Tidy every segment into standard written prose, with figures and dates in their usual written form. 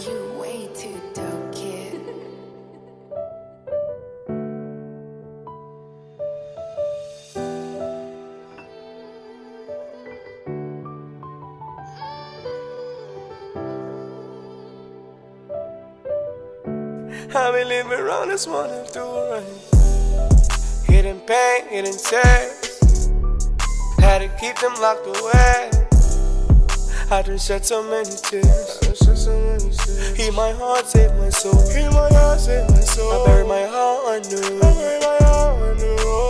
you way too dope, kid. I've been living around this morning through rain. Hidden pain, hidden tears. Had to keep them locked away. I done shed so many tears. Heal my heart, save my soul. I bury my heart anew.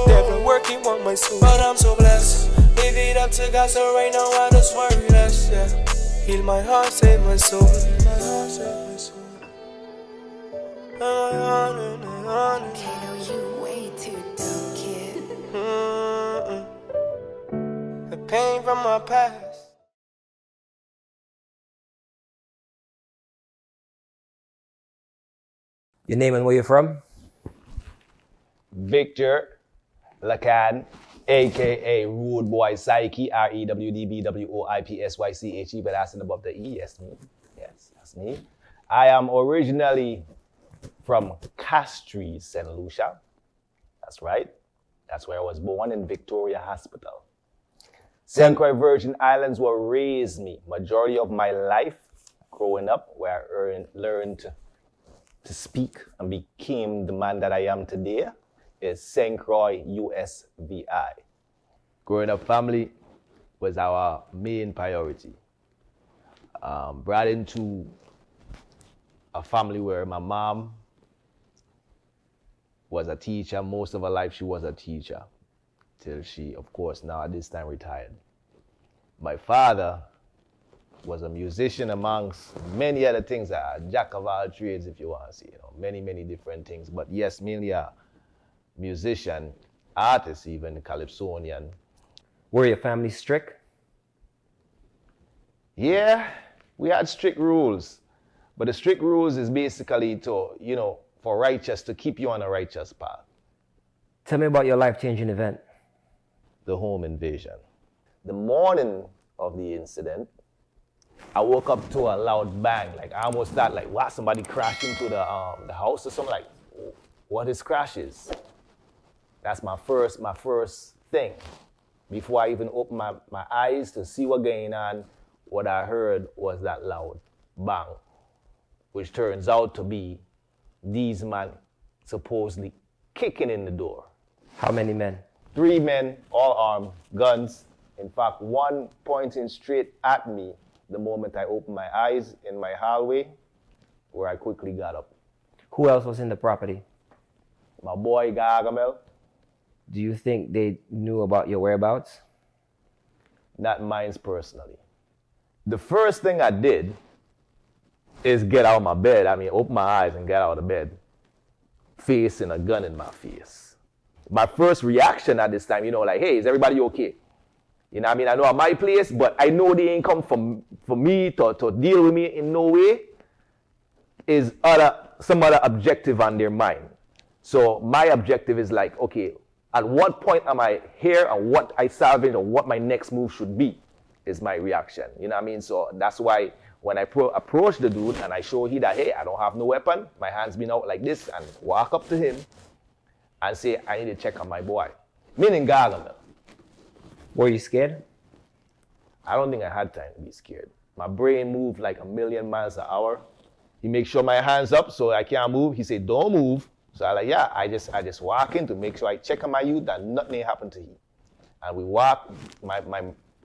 Devil working on my soul, but I'm so blessed. Leave it up to God, so right now I just worry less. Yeah. Heal my heart, save my soul. Kato, you way too dope, kid. The pain from my past. Your name and where you're from? Victor Lacan, aka Rude Boy Psyche, REWDBWOIPSYCHE, but that's above the E. Yes, me. Yes, that's me. I am originally from Castries, St. Lucia. That's right. That's where I was born, in Victoria Hospital. St. Croix Virgin Islands will raise me. Majority of my life growing up, where I learned to speak and became the man that I am today, is St. Croix, USVI. Growing up, family was our main priority. Brought into a family where my mom was a teacher. Most of her life she was a teacher, till she, of course, now at this time retired. My father was a musician amongst many other things, a jack of all trades, if you want to see, many, many different things. But yes, mainly a musician, artist even, calypsonian. Were your family strict? Yeah, we had strict rules. But the strict rules is basically to, for righteous, to keep you on a righteous path. Tell me about your life-changing event. The home invasion. The morning of the incident, I woke up to a loud bang. Like I almost thought, like, wow, somebody crashed into the house or something. Like, what is crashes? That's my first thing. Before I even opened my eyes to see what's going on, what I heard was that loud bang, which turns out to be these men supposedly kicking in the door. How many men? 3 men, all armed, guns. In fact, one pointing straight at me the moment I opened my eyes in my hallway, where I quickly got up. Who else was in the property? My boy Gargamel. Do you think they knew about your whereabouts? Not mine personally. The first thing I did is get out of my bed. Open my eyes and get out of bed, facing a gun in my face. My first reaction at this time, like, hey, is everybody okay? I know I'm my place, but I know they ain't come for me to deal with me in no way. Is some other objective on their mind. So my objective is like, okay, at what point am I here and what I salvage or what my next move should be is my reaction. So that's why when I approach the dude and I show him that, hey, I don't have no weapon, my hands been out like this, and walk up to him and say, I need to check on my boy. Meaning Gargamel. Were you scared? I don't think I had time to be scared. My brain moved like 1,000,000 miles an hour. He makes sure my hands up so I can't move. He said, don't move. So I I just walk in to make sure I check on my youth that nothing happened to him. And we walk, my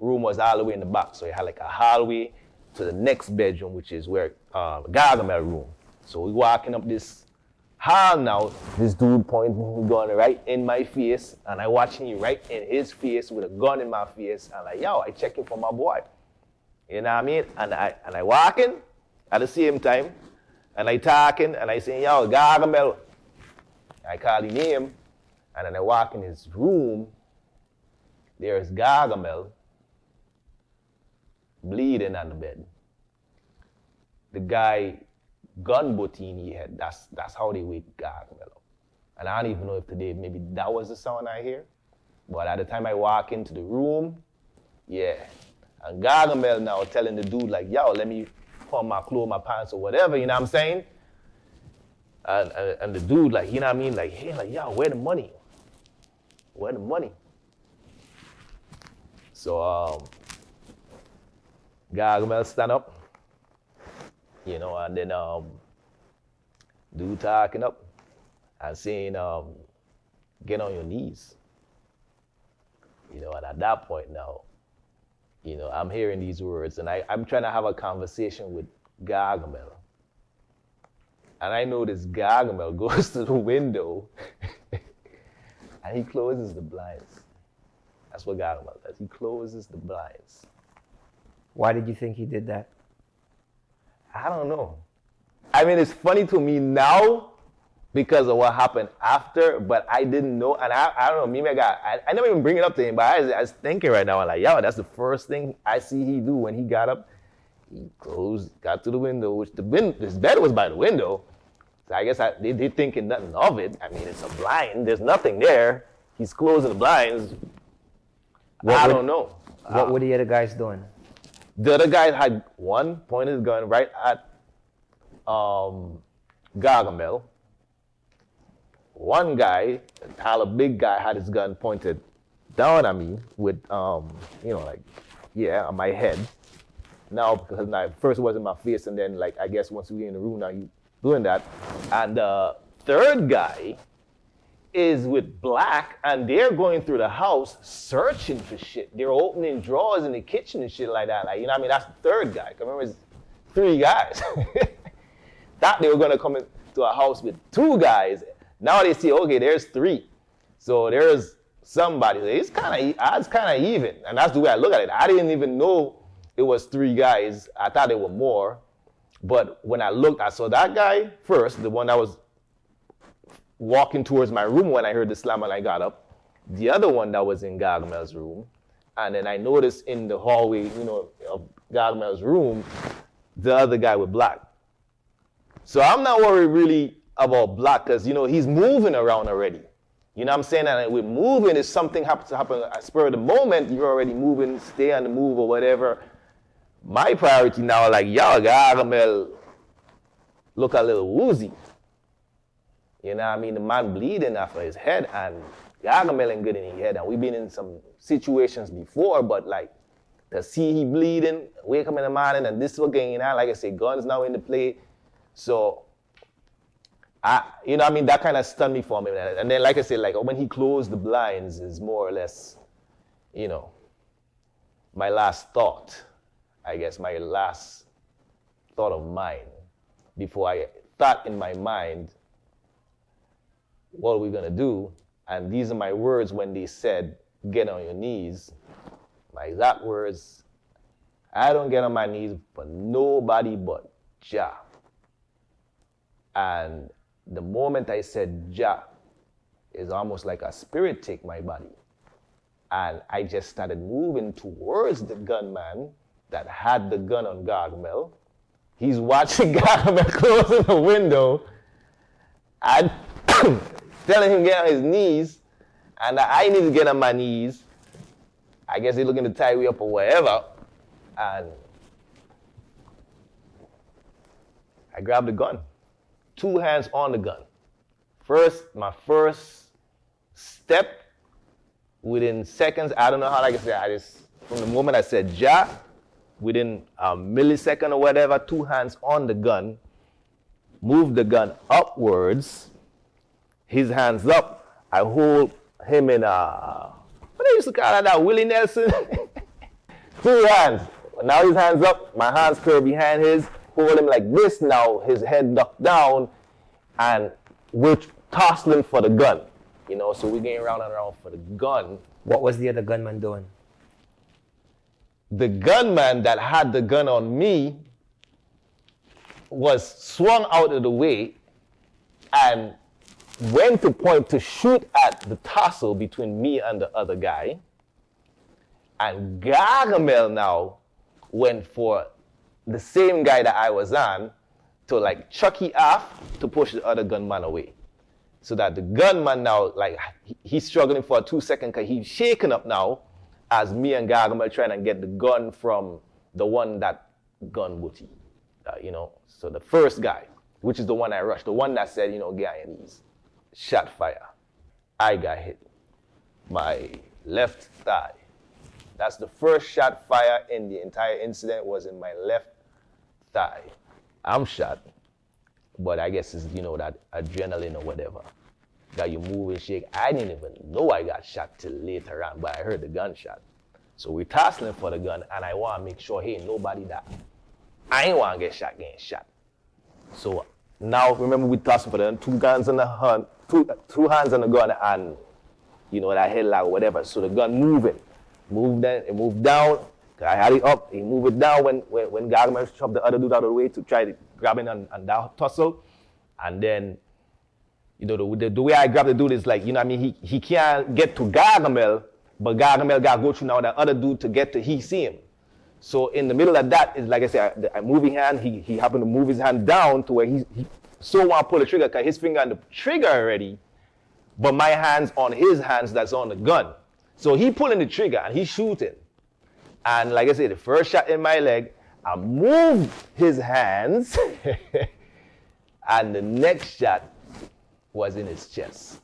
room was all the way in the back. So it had like a hallway to the next bedroom, which is where Gargamel room. So we walking up this hall now, this dude pointing his gun right in my face, and I watching him right in his face with a gun in my face, and like, yo, I checking for my boy. You know what I mean? And I walking at the same time, and I talking, and I say, yo, Gargamel. I call his name, and then I walk in his room. There's Gargamel bleeding on the bed. The guy gun butt in his head. That's how they wake Gargamel up. And I don't even know if today maybe that was the sound I hear. But at the time I walk into the room, yeah. And Gargamel now telling the dude like, yo, let me on my clothes, my pants or whatever, you know what I'm saying? And the dude, like, you know what I mean? Like, hey, like, yo, where the money? Where the money? So, Gargamel stand up, you know, and then dude talking up and saying, get on your knees. You know, and at that point now, you know, I'm hearing these words and I'm trying to have a conversation with Gargamel. And I notice Gargamel goes to the window and he closes the blinds. That's what Gargamel does. He closes the blinds. Why did you think he did that? I don't know. I mean, it's funny to me now because of what happened after, but I didn't know. And I don't know, maybe I never even bring it up to him, but I was thinking right now, I'm like, yo, that's the first thing I see he do when he got up. He got to the window, which his bed was by the window. So I guess they thinking nothing of it. I mean, it's a blind. There's nothing there. He's closing the blinds. I don't know. What were the other guys doing? The other guy had one pointed his gun right at Gargamel. One guy, a big guy, had his gun pointed down at me with, you know, like, yeah, on my head. Now, because first it was in my face, and then, like, I guess once we were in the room, now you doing that. And the third guy is with Black, and they're going through the house searching for shit. They're opening drawers in the kitchen and shit like that. Like, you know what I mean? That's the third guy. Remember, it's 3 guys. Thought they were going to come into a house with 2 guys. Now they see, okay, there's 3. So there's somebody. It's kind of even. And that's the way I look at it. I didn't even know it was 3 guys. I thought there were more. But when I looked, I saw that guy first, the one that was walking towards my room when I heard the slam and I got up. The other one that was in Gargamel's room. And then I noticed in the hallway, you know, of Gargamel's room, the other guy with Black. So I'm not worried really about Black because, you know, he's moving around already. You know what I'm saying? And with moving, if something happens to happen at spur of the moment, you're already moving, stay on the move or whatever. My priority now, like, yo, Gargamel look a little woozy. You know what I mean? The man bleeding off of his head, and Gargamel ain't good in his head. And we've been in some situations before, but like, to see he bleeding, wake up in the morning, and this is going on, like I say, guns now in the play. So, you know what I mean? That kind of stunned me for a minute. And then, like I said, like when he closed the blinds is more or less, you know, my last thought. I guess my last thought of mine before I thought in my mind, what are we going to do? And these are my words when they said, get on your knees. My exact words, I don't get on my knees for nobody but Jah. And the moment I said Jah, it's almost like a spirit take my body. And I just started moving towards the gunman that had the gun on Gargamel. He's watching Gargamel closing the window and telling him to get on his knees, and I need to get on my knees. I guess they're looking to tie me up or whatever. And I grabbed the gun. 2 hands on the gun. My first step, within seconds, I don't know how, like I said, from the moment I said Jah, within a millisecond or whatever, 2 hands on the gun, move the gun upwards, his hands up, I hold him in what they used to call that, Willie Nelson? 2 hands. Now his hands up, my hands curved behind his, hold him like this now, his head ducked down, and we're tussling for the gun. You know, so we're getting around and around for the gun. What was the other gunman doing? The gunman that had the gun on me was swung out of the way and went to point to shoot at the tussle between me and the other guy. And Gargamel now went for the same guy that I was on to like chucky off to push the other gunman away. So that the gunman now, like, he's struggling for a 2 second because he's shaking up now as me and Gargamel trying to get the gun from the one that gun Booty. So the first guy, which is the one I rushed, the one that said, Guyanese, shot fire. I got hit. My left thigh. That's the first shot fire in the entire incident was in my left thigh. I'm shot, but I guess it's, that adrenaline or whatever. Got you move and shake. I didn't even know I got shot till later on, but I heard the gunshot. So we're tussling for the gun, and I want to make sure, hey, nobody that I ain't want to get shot getting shot. So now, remember, we tussling for the two guns on the hand, two hands on the gun, and that headlock or whatever. So the gun moving. It moved down. I had it up. He moved it down when Gargamel shoved the other dude out of the way to try to grab him and that tussle. And then, the way I grab the dude is like, he can't get to Gargamel, but Gargamel got to go through now that other dude to get to he see him. So in the middle of that is, like I said, a moving hand. He happened to move his hand down to where he so want to pull the trigger because his finger on the trigger already, but my hand's on his hands that's on the gun. So he pulling the trigger and he's shooting. And like I said, the first shot in my leg, I moved his hands and the next shot was in his chest.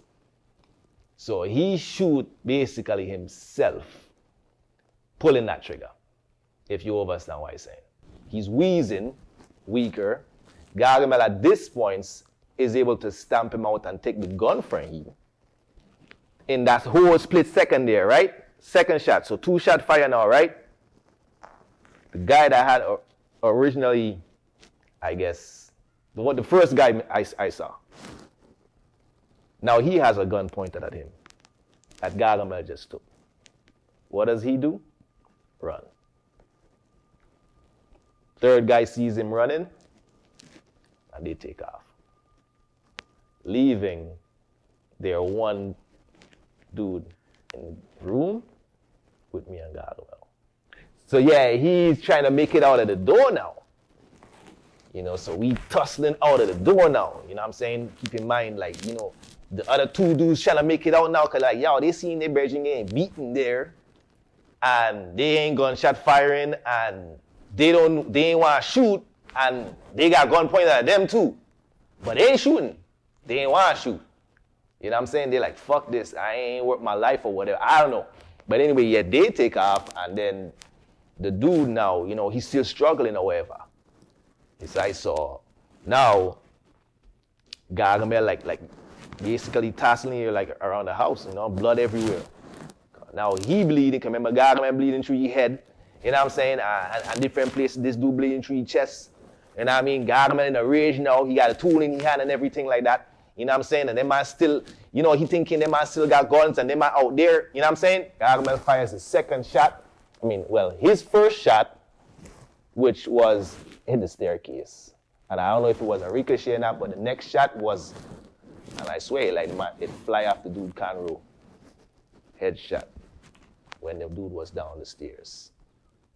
So he shoot basically himself pulling that trigger, if you understand what I'm saying. He's wheezing, weaker. Gargamel at this point is able to stamp him out and take the gun from him. In that whole split second there, right? Second shot, so 2 shot fire now, right? The guy that had originally, I guess, the first guy I saw. Now he has a gun pointed at him. That Gargamel just took. What does he do? Run. Third guy sees him running, and they take off. Leaving their one dude in the room with me and Gargamel. So yeah, he's trying to make it out of the door now. So we tussling out of the door now. You know what I'm saying? Keep in mind, the other 2 dudes trying to make it out now because, they seen their brethren getting beaten there. And they ain't gunshot firing and they ain't want to shoot and they got gun pointed at them too. But they ain't shooting. They ain't want to shoot. You know what I'm saying? They're like, fuck this. I ain't worth my life or whatever. I don't know. But anyway, yeah, they take off and then the dude now, he's still struggling or whatever. As I saw. Now, Gargamel like basically tussling here around the house, blood everywhere. Now he bleeding, remember Gargamel bleeding through his head, you know what I'm saying? And different places, this dude bleeding through his chest. You know what I mean? Gargamel in a rage now, he got a tool in his hand and everything like that. You know what I'm saying? And them man still, he thinking them man still got guns and them man out there, you know what I'm saying? Gargamel fires his second shot. His first shot, which was in the staircase. And I don't know if it was a ricochet or not, but the next shot was, and I swear, it fly off the dude CONVO. Headshot when the dude was down the stairs.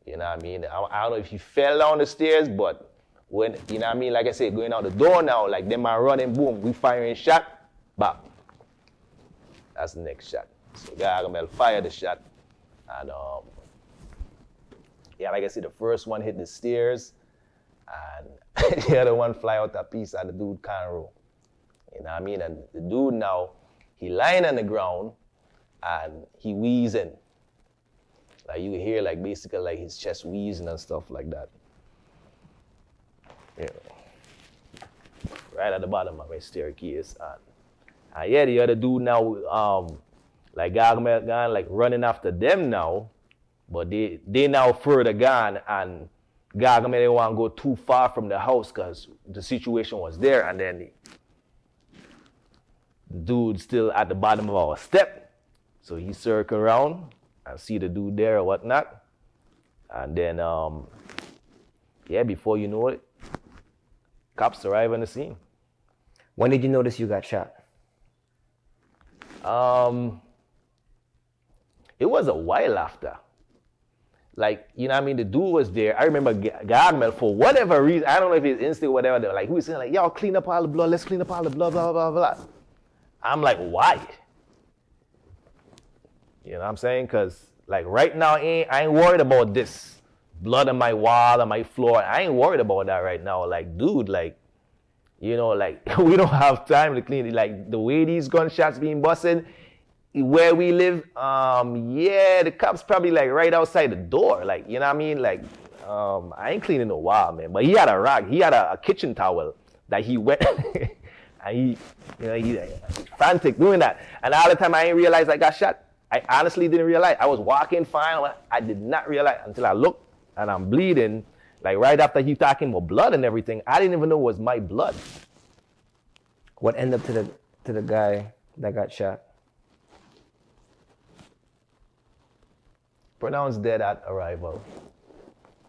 You know what I mean? I don't know if he fell down the stairs, but when, you know what I mean? Like I said, going out the door now, them are running, boom, we firing shot, bam. That's the next shot. So Gargamel fired the shot, and like I said, the first one hit the stairs, and the other one fly out a piece of the dude CONVO. You know what I mean? And the dude now, he lying on the ground, and he wheezing. You can hear basically his chest wheezing and stuff like that. Right at the bottom of my staircase. And the other dude now, Gargamel gone, running after them now, but they now further gone, and Gargamel didn't want to go too far from the house because the situation was there, and then the dude still at the bottom of our step. So he circle around and see the dude there or whatnot. And then, before you know it, cops arrive on the scene. When did you notice you got shot? It was a while after. You know what I mean? The dude was there. I remember Gargamel, for whatever reason, I don't know if it's instinct or whatever, he was saying y'all clean up all the blood, let's clean up all the blood, blah, blah, blah, blah. I'm like, why? You know what I'm saying? Because, right now, I ain't worried about this. blood on my wall, on my floor. I ain't worried about that right now. Like, dude, like, you know, like, we don't have time to clean it. Like, the way these gunshots being busted, where we live, yeah, the cops probably, like, right outside the door. Like, you know what I mean? Like, I ain't cleaning a while, man. But he had a rag. He had a kitchen towel that he wet. And he, you know, he's frantic doing that. And all the time I ain't realize I got shot. I honestly didn't realize. I was walking fine. I did not realize until I looked and I'm bleeding. Like right after he talking about blood and everything, I didn't even know it was my blood. What ended up to the guy that got shot? Pronounced dead at arrival.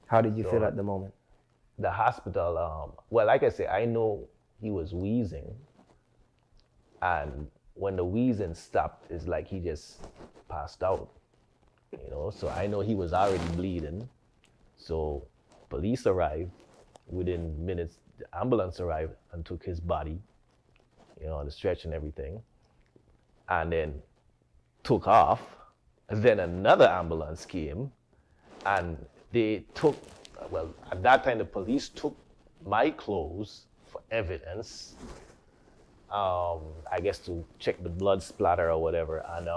How did you feel at the moment? The hospital, well, like I said, I know he was wheezing. And when the wheezing stopped, it's like he just passed out. You know, so I know he was already bleeding. So police arrived. Within minutes, the ambulance arrived and took his body, you know, on the stretch and everything. And then took off. Then another ambulance came and they took, well, at that time the police took my clothes for evidence, I guess to check the blood splatter or whatever, and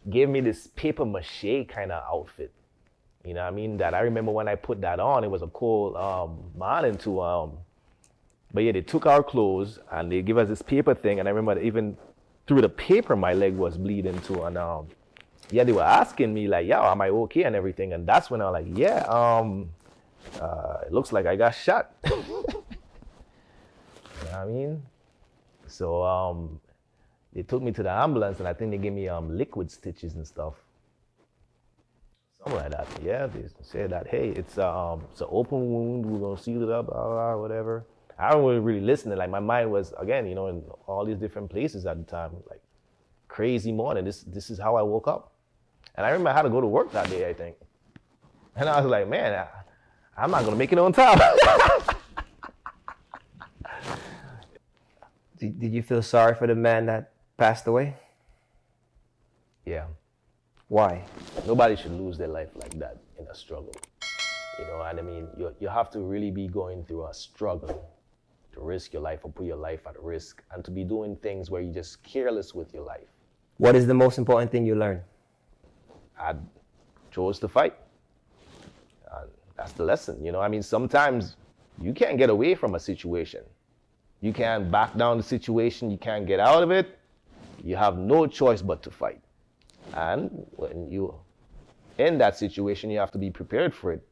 gave me this paper mache kind of outfit. You know what I mean? That I remember when I put that on, it was a cold morning to, but yeah, they took our clothes and they give us this paper thing, and I remember that even through the paper my leg was bleeding too, and yeah, they were asking me like, "Yo, am I okay?" and everything, and that's when I was like, "Yeah, it looks like I got shot." You know what I mean? So they took me to the ambulance, and I think they gave me liquid stitches and stuff, something like that. Yeah, they said that, hey, it's an open wound. We're gonna seal it up, blah, blah, whatever. I wasn't really listening. Like my mind was again, you know, in all these different places at the time. Like crazy morning. This is how I woke up. And I remember I had to go to work that day, I think. And I was like, man, I'm not going to make it on time. Did you feel sorry for the man that passed away? Yeah. Why? Nobody should lose their life like that in a struggle. You know, and I mean, you have to really be going through a struggle to risk your life or put your life at risk and to be doing things where you're just careless with your life. What is the most important thing you learned? I chose to fight. That's the lesson, you know. I mean, sometimes you can't get away from a situation. You can't back down the situation. You can't get out of it. You have no choice but to fight. And when you in that situation, you have to be prepared for it.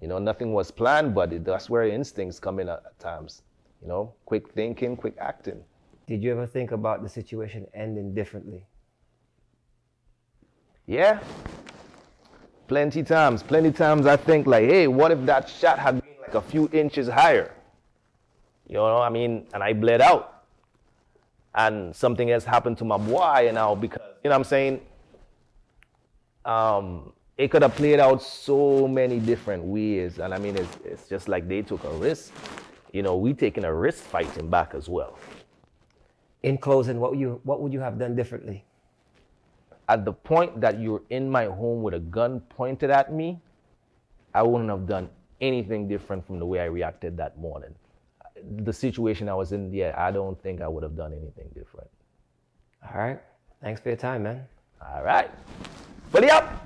You know, nothing was planned, but that's where instincts come in at times. You know, quick thinking, quick acting. Did you ever think about the situation ending differently? Yeah, plenty times I think like, hey, what if that shot had been like a few inches higher? You know, I mean, and I bled out and something else happened to my boy, and now because, you know what I'm saying, it could have played out so many different ways. And I mean, it's just like they took a risk. You know, we taking a risk fighting back as well. In closing, what would you have done differently? At the point that you're in my home with a gun pointed at me, I wouldn't have done anything different from the way I reacted that morning. The situation I was in, yeah, I don't think I would have done anything different. All right. Thanks for your time, man. All right. Fully up.